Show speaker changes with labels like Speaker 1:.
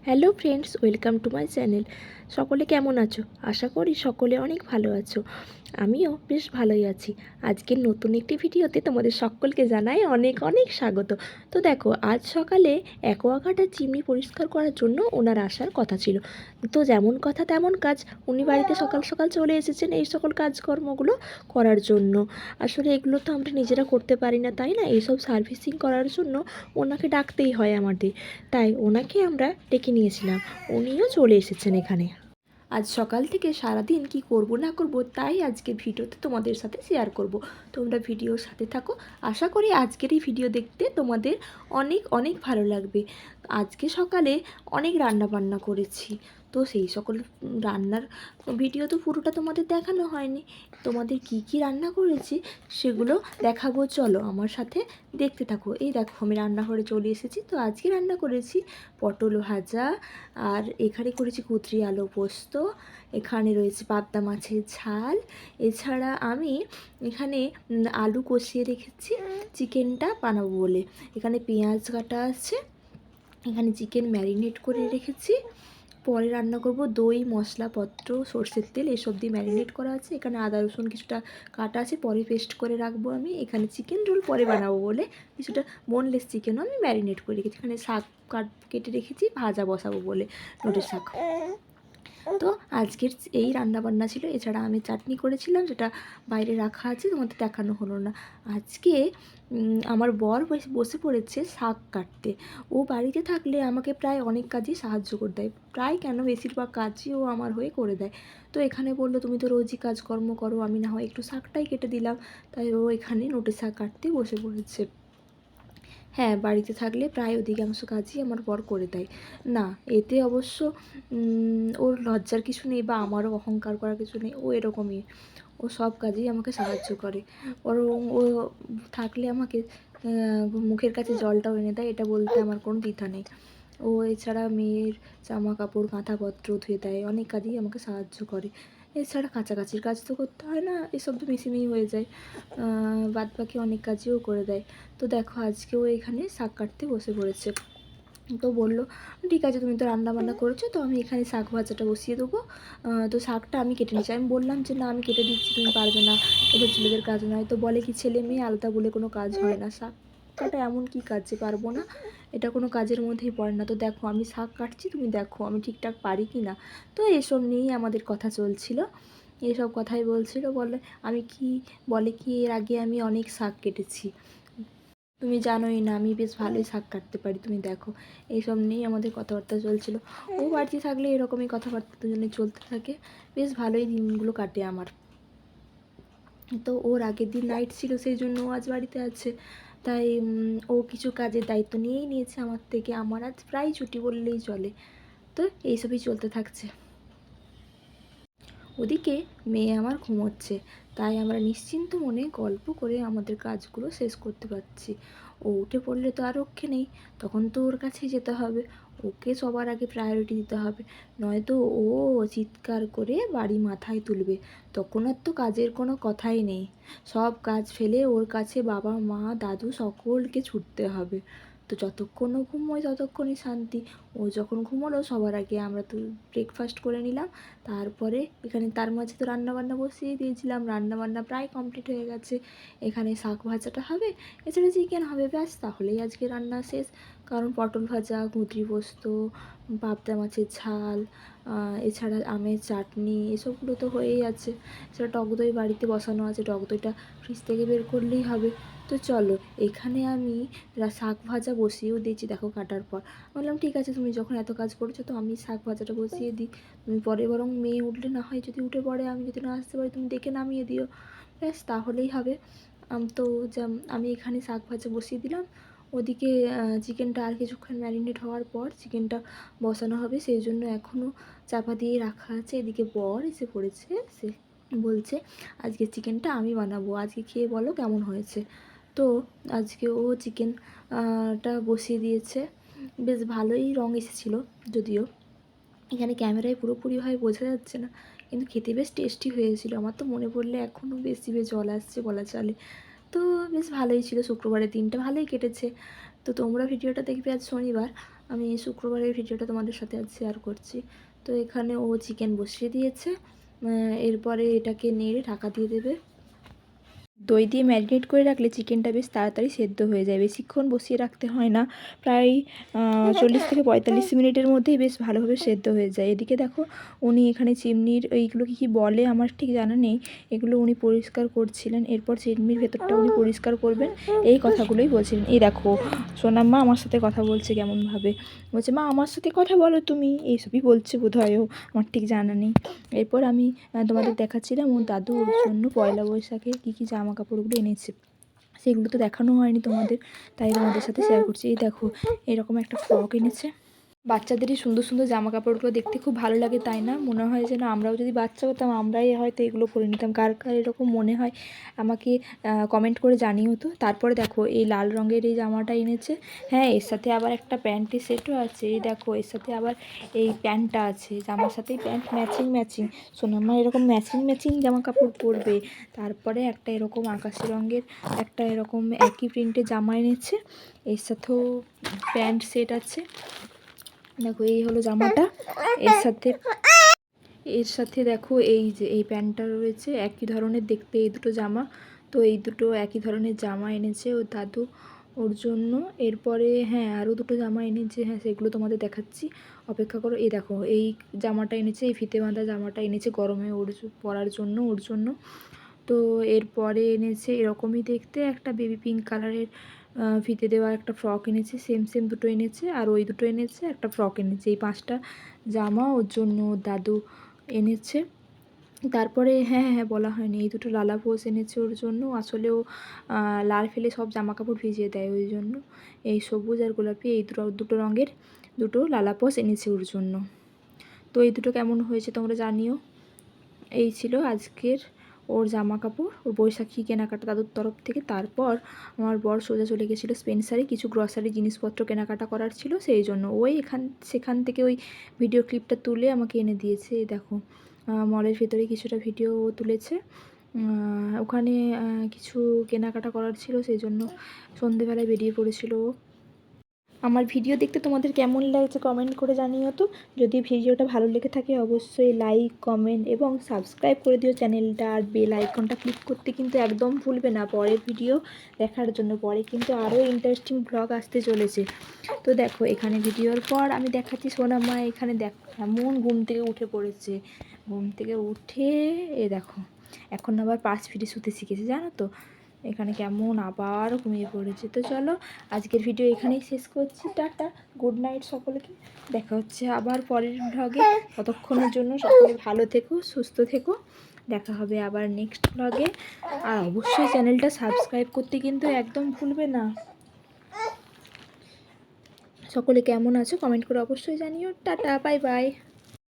Speaker 1: Hello friends, welcome to my channel. সকলে কেমন আছো? আশা করি সকলে অনেক ভালো আছো। আমিও বেশ ভালোই আছি। আজকের নতুন একটি ভিডিওতে তোমাদের সকলকে জানাই অনেক অনেক স্বাগত। তো দেখো, আজ সকালে অ্যাকোয়াগার্ডের চিমনি পরিষ্কার করার জন্য ওনার আসার কথা ছিল। তো যেমন কথা তেমন কাজ, উনি বাড়িতে সকাল সকাল চলে এসেছেন এই সকল কাজকর্মগুলো করার জন্য। আসলে এগুলো তো আমরা নিজেরা করতে পারি না, তাই না? এইসব সার্ভিসিং করার জন্য ওনাকে ডাকতেই হয় আমাদের। তাই ওনাকে আমরা ডেকে নিয়েছিলাম, উনিও চলে এসেছেন এখানে। আজ সকাল থেকে সারাদিন কি করব না করব তাই আজকে ভিডিওতে তোমাদের সাথে শেয়ার করব। তোমরা ভিডিওর সাথে থাকো। আশা করি আজকের এই ভিডিও দেখতে তোমাদের অনেক অনেক ভালো লাগবে। আজকে সকালে অনেক রান্না বান্না করেছি, তো সেই সকল রান্নার ভিডিও তো পুরোটা তোমাদের দেখানো হয়নি। তোমাদের কি কি রান্না করেছি সেগুলো দেখাবো, চলো আমার সাথে দেখতে থাকো। এই দেখো, আমি রান্নাঘরে চলে এসেছি। তো আজকে রান্না করেছি পটল ভাজা, আর এখানে করেছি কুঁদরি আলু পোস্ত, এখানে রয়েছে পাবদা মাছের ঝাল। এছাড়া আমি এখানে আলু কষিয়ে রেখেছি চিকেনটা বানাবো বলে। এখানে পেঁয়াজ কাটা আছে, এখানে চিকেন ম্যারিনেট করে রেখেছি, পরে রান্না করব। দই, মশলাপত্র, সর্ষের তেল এসব দিয়ে ম্যারিনেট করা আছে। এখানে আদা রসুন কিছুটা কাটা আছে, পরে পেস্ট করে রাখবো আমি। এখানে চিকেন রোল পরে বানাবো বলে কিছুটা বোনলেস চিকেনও আমি ম্যারিনেট করে রেখেছি। এখানে শাক কেটে রেখেছি ভাজা বসাবো বলে, নোটের শাক। তো আজকের এই রান্নাবান্না ছিল। এছাড়া আমি চাটনি করেছিলাম, যেটা বাইরে রাখা আছে, তোমাদের দেখানো হলো না। আজকে আমার বর বসে পড়েছে শাক কাটতে। ও বাড়িতে থাকলে আমাকে প্রায় অনেক কাজই সাহায্য করে দেয়, প্রায় কেন বেশিরভাগ কাজই ও আমার হয়ে করে দেয়। তো এখানে বললো তুমি তো রোজই কাজকর্ম করো, আমি না হয় একটু শাকটাই কেটে দিলাম। তাই ও এখানে নোটের শাক কাটতে বসে পড়েছে। হ্যাঁ, বাড়িতে থাকলে প্রায় অধিকাংশ কাজই আমার বর করে দেয়। না, এতে অবশ্য ওর লজ্জার কিছু নেই বা আমারও অহংকার করার কিছু নেই। ও এরকমই, ও সব কাজেই আমাকে সাহায্য করে। বরং ও থাকলে আমাকে মুখের কাছে জলটাও এনে দেয়, এটা বলতে আমার কোনো দ্বিধা নেই। ও এছাড়া মেয়ের জামা কাপড় কাঁথাপত্র ধুয়ে দেয়, অনেক কাজেই আমাকে সাহায্য করে। এছাড়া কাচাকাচির কাজ তো করতে হয় না, এসব তো মেশিনেই হয়ে যায়। বাদ বাকি অনেক কাজও করে দেয়। তো দেখো, আজকেও এখানে শাক কাটতে বসে পড়েছে। তো বললো ঠিক আছে, তুমি তো রান্না বান্না করেছো, তো আমি এখানে শাক ভাজাটা বসিয়ে দেবো। তো শাকটা আমি কেটে নিচ্ছি। আমি বললাম যে না, আমি কেটে দিচ্ছি, তুমি পারবে না, এটা ছেলেদের কাজ নয়। তো বলে কি, ছেলে মেয়ে আলাদা বলে কোনো কাজ হয় না, শাক কাটা এমন কি কাজ যে পারবো না? এটা কোনো কাজের মধ্যেই পড়ে না। তো দেখো, আমি শাক কাটছি, তুমি দেখো আমি ঠিকঠাক পারি কি না। তো এসব নিয়েই আমাদের কথা চলছিল, এসব কথাই বলছিল। বলে কি এর আগে আমি অনেক শাক কেটেছি, তুমি জানোই না আমি বেশ ভালোই শাক কাটতে পারি, তুমি দেখো। এইসব নিয়েই আমাদের কথাবার্তা চলছিল। ও বাড়িতে থাকলে এরকমই কথাবার্তা দুজনে চলতে থাকে, বেশ ভালোই দিনগুলো কাটে আমার। তো ওর আগের দিন নাইট ছিল, সেই জন্য ও আজ বাড়িতে আছে। তাই ও কিছু কাজের দায়িত্ব নিয়েই নিয়েছে আমার থেকে। আমার আজ প্রায় ছুটি বললেই চলে। তো এইসবই চলতে থাকছে। ওদিকে মেয়ে আমার ঘুমোচ্ছে, তাই আমরা নিশ্চিন্ত মনে গল্প করে আমাদের কাজগুলো শেষ করতে পারছি। ও উঠে পড়লে তো আর রক্ষে নেই, তখন তো ওর কাছেই যেতে হবে, ওকে সবার আগে প্রায়োরিটি দিতে হবে। নয়তো ও চিৎকার করে বাড়ি মাথায় তুলবে, তখন আর তো কাজের কোনো কথাই নেই। সব কাজ ফেলে ওর কাছে বাবা মা দাদু সকলকে ছুটতে হবে। তো যতক্ষণ ও ঘুমোয় ততক্ষণই শান্তি। ও যখন ঘুমোলো সবার আগে আমরা তো ব্রেকফাস্ট করে নিলাম। তারপরে এখানে তার মাঝে তো রান্নাবান্না বসিয়ে দিয়েছিলাম, রান্নাবান্না প্রায় কমপ্লিট হয়ে গেছে। এখানে শাক ভাজাটা হবে, এছাড়া চিকেন হবে, ব্যাস তাহলেই আজকে রান্না শেষ। কারণ পটল ভাজা, কুঁদরি পোস্ত, পাবদা মাছের ঝাল, এছাড়া আমের চাটনি এসবগুলো তো হয়েই আছে। এছাড়া টক দই বাড়িতে বসানো আছে, টক দইটা ফ্রিজ থেকে বের করলেই হবে। তো চলো, এখানে আমি শাক ভাজা বসিয়েও দিয়েছি দেখো কাটার পর। বললাম ঠিক আছে, তুমি যখন এত কাজ করেছো তো আমি শাক ভাজাটা বসিয়ে দিই। তুমি পরে বরং মেয়ে উঠলে না হয় যদি উঠে পড়ে, আমি যদি না আসতে পারি তুমি ডেকে নামিয়ে দিও, ব্যাস তাহলেই হবে। তো আমি এখানে শাক ভাজা বসিয়ে দিলাম। ওদিকে চিকেনটা আর কিছুক্ষণ ম্যারিনেট হওয়ার পর চিকেনটা বসানো হবে, সেই জন্য এখনও চাপা দিয়ে রাখা আছে। এদিকে বর এসে পড়েছে, সে বলছে আজকে চিকেনটা আমি বানাবো, আজকে খেয়ে বলো কেমন হয়েছে। তো আজকে ও চিকেনটা বসিয়ে দিয়েছে, বেশ ভালোই রঙ এসেছিলো যদিও। এখানে ক্যামেরায় পুরোপুরিভাবে বোঝা যাচ্ছে না, কিন্তু খেতে বেশ টেস্টি হয়েছিল। আমার তো মনে পড়লে এখনও বেশ জিভে জল আসছে বলা চলে। তো বেশ ভালোই ছিল, শুক্রবারের দিনটা ভালোই কেটেছে। তো তোমরা ভিডিওটা দেখবে আজ শনিবার, আমি শুক্রবারের ভিডিওটা তোমাদের সাথে আজ শেয়ার করছি। তো এখানে ও চিকেন বসিয়ে দিয়েছে, এরপরে এটাকে নেড়ে ঢাকা দিয়ে দেবে। দই দিয়ে ম্যারিনেট করে রাখলে চিকেনটা বেশ তাড়াতাড়ি সেদ্ধ হয়ে যায়, বেশিক্ষণ বসিয়ে রাখতে হয় না, প্রায় 40 থেকে 45 মিনিটের মধ্যেই বেশ ভালোভাবে সেদ্ধ হয়ে যায়। এদিকে দেখো উনি এখানে চিমনির এইগুলোকে কি বলে আমার ঠিক জানা নেই, এগুলো উনি পরিষ্কার করছিলেন। এরপর চিমনির ভেতরটা উনি পরিষ্কার করবেন, এই কথাগুলোই বলছিলেন। এই দেখো সোনাম্মা আমার সাথে কথা বলছে কেমনভাবে, বলছে মা আমার সাথে কথা বলো তুমি, এইসবই বলছে বোধহয়, আমার ঠিক জানা নেই। এরপর আমি তোমাদের দেখাচ্ছিলাম ওর দাদু ওর জন্য পয়লা বৈশাখে কী কী জামা কাপড়গুলো এনেছে, সেগুলো তো দেখানো হয়নি তোমাদের, তাই তোমাদের সাথে শেয়ার করছি। এই দেখো এরকম একটা ফ্রক এনেছে। বাচ্চাদেরই সুন্দর সুন্দর জামা কাপড়গুলো দেখতে খুব ভালো লাগে, তাই না? মনে হয় যেন আমরাও যদি বাচ্চা হতাম আমরাই হয়তো এগুলো পরে নিতাম। কার কার এরকম মনে হয় আমাকে কমেন্ট করে জানিও তো। তারপরে দেখো এই লাল রঙের এই জামাটা এনেছে, হ্যাঁ এর সাথে আবার একটা প্যান্টের সেটও আছে। এই দেখো এর সাথে আবার এই প্যান্টটা আছে, জামার সাথেই প্যান্ট ম্যাচিং ম্যাচিং। সোনামা এরকম ম্যাচিং ম্যাচিং জামা কাপড় পরবে। তারপরে একটা এরকম আকাশি রঙের একটা এরকম একই প্রিন্টের জামা এনেছে, এর সাথেও প্যান্ট সেট আছে। দেখো এই হলো জামাটা, এর সাথে দেখো এই যে এই প্যান্টটা রয়েছে, একই ধরনের দেখতে এই দুটো জামা। তো এই দুটো একই ধরনের জামা এনেছে ওর দাদু ওর জন্য। এরপরে হ্যাঁ আরও দুটো জামা এনেছে, হ্যাঁ সেগুলো তোমাদের দেখাচ্ছি, অপেক্ষা করো। এই দেখো এই জামাটা এনেছে, এই ফিতে বাঁধা জামাটা এনেছে গরমে ওর পরার জন্য ওর জন্য। তো এরপরে এনেছে এরকমই দেখতে একটা বেবি পিঙ্ক কালারের ফিতে দেওয়া একটা ফ্রক এনেছে, সেম সেম দুটো এনেছে। আর ওই দুটো এনেছে, একটা ফ্রক এনেছে। এই 5টা জামা ওর জন্য ওর দাদু এনেছে। তারপরে হ্যাঁ হ্যাঁ বলা হয়নি, এই দুটো লালা পোজ এনেছে ওর জন্য। আসলেও লাল ফেলে সব জামা কাপড় ভিজিয়ে দেয়, ওই জন্য এই সবুজ আর গোলাপি এই দুটো রঙের দুটো লালা পোজ এনেছে ওর জন্য। তো এই দুটো কেমন হয়েছে তোমরা জানিও। এই ছিল আজকের ওর জামা কাপড়, ওর বৈশাখী কেনাকাটা দাদুর তরফ থেকে। তারপর আমার বর সোজা চলে গেছিলো স্পেন্সারে, কিছু গ্রসারি জিনিসপত্র কেনাকাটা করার ছিল, সেই জন্য ওই সেখান থেকে ওই ভিডিও ক্লিপটা তুলে আমাকে এনে দিয়েছে। এই দেখো মলের ভেতরে কিছুটা ভিডিও তুলেছে, ওখানে কিছু কেনাকাটা করার ছিল, সেই জন্য সন্ধেবেলায় বেরিয়ে পড়েছিল ও। আমার ভিডিও দেখতে তোমাদের কেমন লাগছে কমেন্ট করে জানিও তো। যদি ভিডিওটা ভালো লেগে থাকে অবশ্যই লাইক কমেন্ট এবং সাবস্ক্রাইব করে দিও চ্যানেলটা, আর বেল আইকনটা ক্লিক করতে কিন্তু একদম ভুলবে না পরের ভিডিও দেখার জন্য। পরে কিন্তু আরও ইন্টারেস্টিং ব্লগ আসতে চলেছে। তো দেখো এখানে ভিডিওর পর আমি দেখাচ্ছি সোনামা এখানে এমন ঘুম থেকে উঠে পড়েছে, ঘুম থেকে উঠে দেখো এখন আবার পাশ ফিরে শুতে শিখেছে, জানো তো। এখানে কেমন আবার ঘুমিয়ে পড়েছে। তো চলো আজকের ভিডিও এখানেই শেষ করছি, টাটা, গুড নাইট সকলকে। দেখা হচ্ছে আবার পরের ভ্লগে, ততক্ষণের জন্য সকলে ভালো থেকো সুস্থ থেকো, দেখা হবে আবার নেক্সট ভ্লগে। আর অবশ্যই চ্যানেলটা সাবস্ক্রাইব করতে কিন্তু একদম ভুলবে না। সকলে কেমন আছো কমেন্ট করে অবশ্যই জানিও, টাটা বাই বাই।